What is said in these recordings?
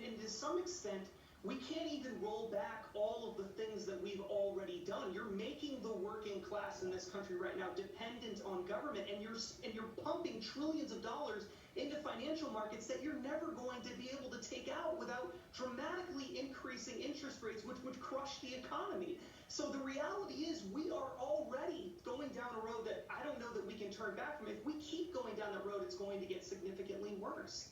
And to some extent, we can't even roll back all of the things that we've already done. You're making the working class in this country right now dependent on government, and you're pumping trillions of dollars into financial markets that you're never going to be able to take out without dramatically increasing interest rates, which would crush the economy. So the reality is we are already going down a road that I don't know that we can turn back from. If we keep going down that road, it's going to get significantly worse.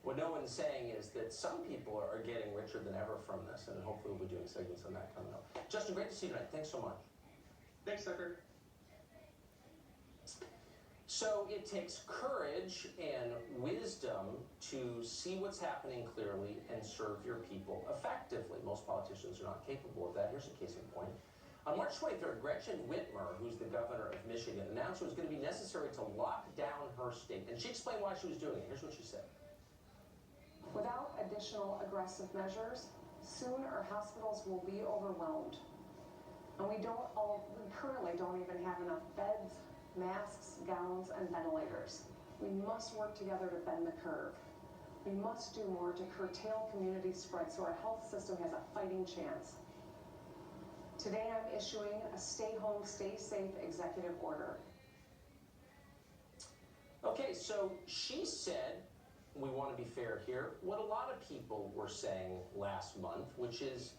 What no one's saying is that some people are getting richer than ever from this, and hopefully we'll be doing segments on that coming up. Justin, great to see you tonight. Thanks so much. Thanks, Tucker. So it takes courage and wisdom to see what's happening clearly and serve your people effectively. Most politicians are not capable of that. Here's a case in point. On March 23rd, Gretchen Whitmer, who's the governor of Michigan, announced it was going to be necessary to lock down her state. And she explained why she was doing it. Here's what she said. Without additional aggressive measures, soon our hospitals will be overwhelmed. And we currently don't even have enough beds, masks, gowns, and ventilators. We must work together to bend the curve. We must do more to curtail community spread so our health system has a fighting chance. Today I'm issuing a stay home, stay safe executive order. Okay, so she said, we want to be fair here, what a lot of people were saying last month, which is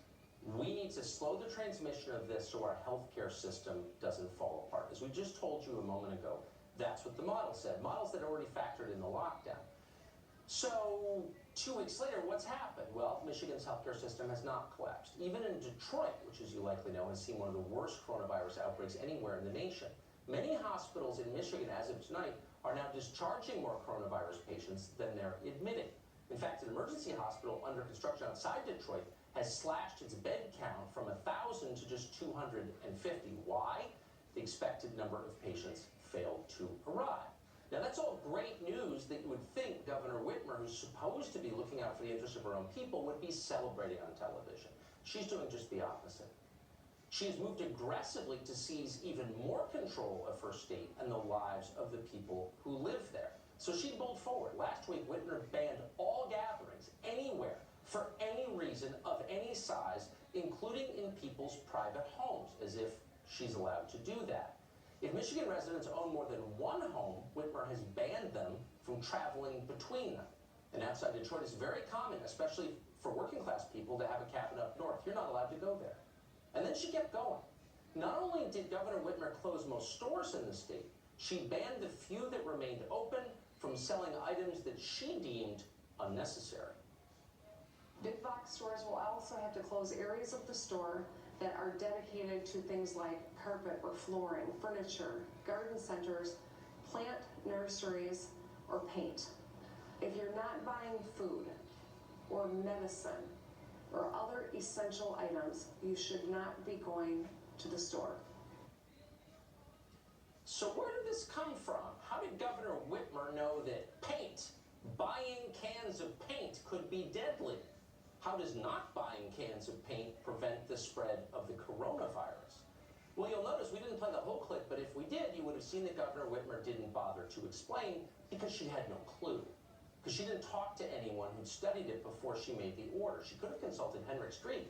we need to slow the transmission of this so our healthcare system doesn't fall apart. As we just told you a moment ago, that's what the model said. Models that already factored in the lockdown. So 2 weeks later, what's happened? Well, Michigan's healthcare system has not collapsed. Even in Detroit, which as you likely know, has seen one of the worst coronavirus outbreaks anywhere in the nation. Many hospitals in Michigan, as of tonight, are now discharging more coronavirus patients than they're admitting. In fact, an emergency hospital under construction outside Detroit has slashed its bed count from 1,000 to just 250. Why? The expected number of patients failed to arrive. Now, that's all great news that you would think Governor Whitmer, who's supposed to be looking out for the interests of her own people, would be celebrating on television. She's doing just the opposite. She has moved aggressively to seize even more control of her state and the lives of the people who live there. So she bowled forward. Last week, Whitmer banned all gatherings anywhere for any reason of any size, including in people's private homes, as if she's allowed to do that. If Michigan residents own more than one home, Whitmer has banned them from traveling between them. And outside Detroit, it's very common, especially for working class people, to have a cabin up north. You're not allowed to go there. And then she kept going. Not only did Governor Whitmer close most stores in the state, she banned the few that remained open from selling items that she deemed unnecessary. Big box stores will also have to close areas of the store that are dedicated to things like carpet or flooring, furniture, garden centers, plant nurseries, or paint. If you're not buying food or medicine or other essential items, you should not be going to the store. So where did this come from? How did Governor Whitmer know that buying cans of paint could be deadly? How does not buying cans of paint prevent the spread of the coronavirus? Well, you'll notice we didn't play the whole clip, but if we did, you would have seen that Governor Whitmer didn't bother to explain because she had no clue. Because she didn't talk to anyone who'd studied it before she made the order. She could have consulted Henrik Streeck.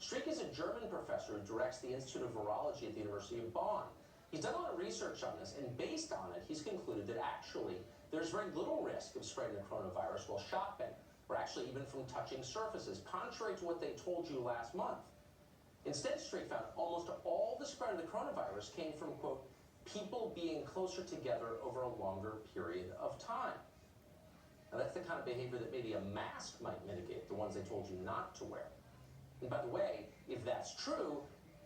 Streeck is a German professor who directs the Institute of Virology at the University of Bonn. He's done a lot of research on this, and based on it, he's concluded that actually there's very little risk of spreading the coronavirus while shopping, or actually even from touching surfaces, contrary to what they told you last month. Instead, Streeck found almost all the spread of the coronavirus came from, quote, people being closer together over a longer period of time. Now, that's the kind of behavior that maybe a mask might mitigate, the ones they told you not to wear. And by the way, if that's true,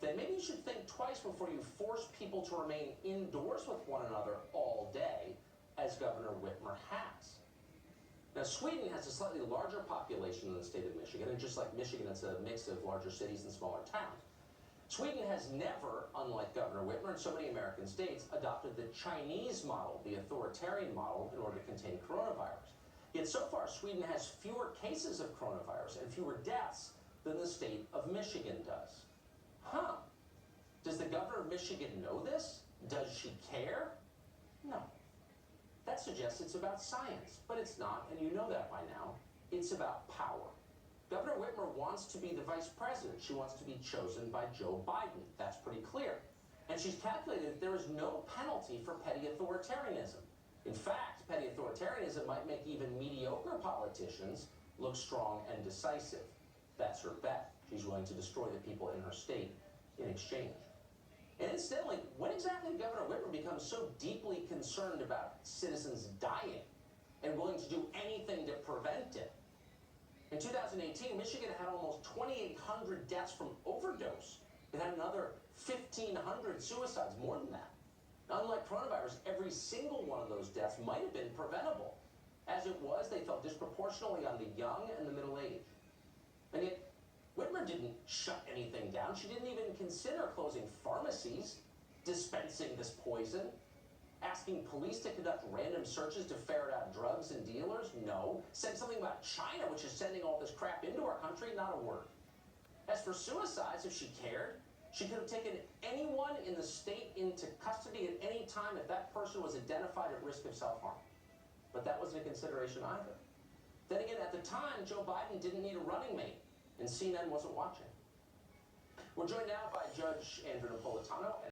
then maybe you should think twice before you force people to remain indoors with one another all day, as Governor Whitmer has. Now, Sweden has a slightly larger population than the state of Michigan, and just like Michigan, it's a mix of larger cities and smaller towns. Sweden has never, unlike Governor Whitmer and so many American states, adopted the Chinese model, the authoritarian model, in order to contain coronavirus. Yet so far, Sweden has fewer cases of coronavirus and fewer deaths than the state of Michigan does. Huh. Does the governor of Michigan know this? Does she care? No. That suggests it's about science, but it's not, and you know that by now. It's It's about power. Governor Whitmer wants to be the vice president. She wants to be chosen by Joe Biden. That's pretty clear. And she's calculated that there is no penalty for petty authoritarianism. In fact, petty authoritarianism might make even mediocre politicians look strong and decisive. That's her bet. She's willing to destroy the people in her state in exchange. And incidentally, when exactly did Governor Whitmer become so deeply concerned about citizens dying and willing to do anything to prevent it? In 2018, Michigan had almost 2,800 deaths from overdose. It had another 1,500 suicides, more than that. Unlike coronavirus, every single one of those deaths might have been preventable. As it was, they fell disproportionately on the young and the middle-aged. And yet, Whitmer didn't shut anything down. She didn't even consider closing pharmacies, dispensing this poison, asking police to conduct random searches to ferret out drugs and dealers. No. Said something about China, which is sending all this crap into our country. Not a word. As for suicides, if she cared, she could have taken anyone in the state into custody at any time if that person was identified at risk of self-harm. But that wasn't a consideration either. Then again, at the time, Joe Biden didn't need a running mate, and CNN wasn't watching. We're joined now by Judge Andrew Napolitano.